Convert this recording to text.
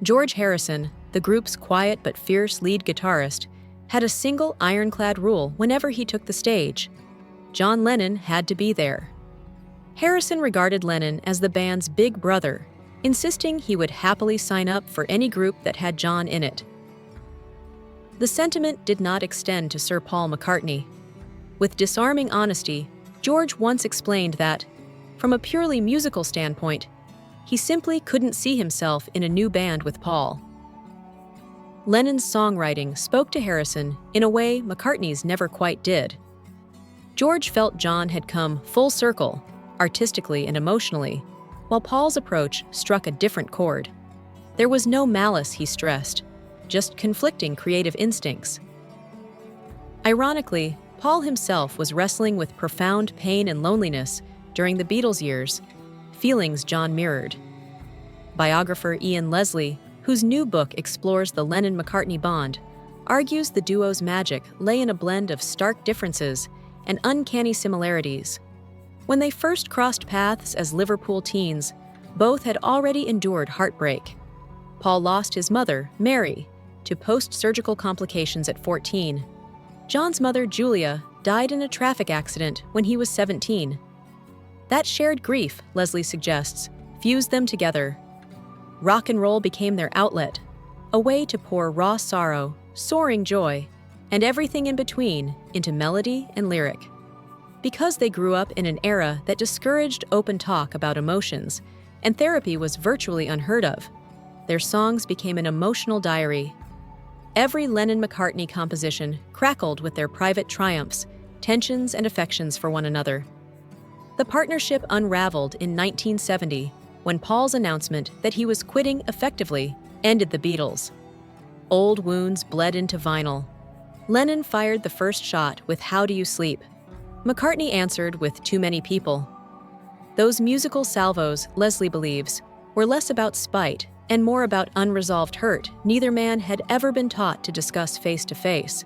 George Harrison, the group's quiet but fierce lead guitarist, had a single ironclad rule whenever he took the stage: John Lennon had to be there. Harrison regarded Lennon as the band's big brother, insisting he would happily sign up for any group that had John in it. The sentiment did not extend to Sir Paul McCartney. With disarming honesty, George once explained that, from a purely musical standpoint, he simply couldn't see himself in a new band with Paul. Lennon's songwriting spoke to Harrison in a way McCartney's never quite did. George felt John had come full circle, artistically and emotionally, while Paul's approach struck a different chord. There was no malice, he stressed, just conflicting creative instincts. Ironically, Paul himself was wrestling with profound pain and loneliness during the Beatles years, feelings John mirrored. Biographer Ian Leslie, whose new book explores the Lennon-McCartney bond, argues the duo's magic lay in a blend of stark differences and uncanny similarities. When they first crossed paths as Liverpool teens, both had already endured heartbreak. Paul lost his mother, Mary, to post-surgical complications at 14. John's mother, Julia, died in a traffic accident when he was 17. That shared grief, Leslie suggests, fused them together. Rock and roll became their outlet, a way to pour raw sorrow, soaring joy, and everything in between into melody and lyric. Because they grew up in an era that discouraged open talk about emotions, and therapy was virtually unheard of, their songs became an emotional diary. Every Lennon-McCartney composition crackled with their private triumphs, tensions, and affections for one another. The partnership unraveled in 1970 when Paul's announcement that he was quitting effectively ended the Beatles. Old wounds bled into vinyl. Lennon fired the first shot with How Do You Sleep? McCartney answered with Too Many People. Those musical salvos, Leslie believes, were less about spite and more about unresolved hurt neither man had ever been taught to discuss face to face.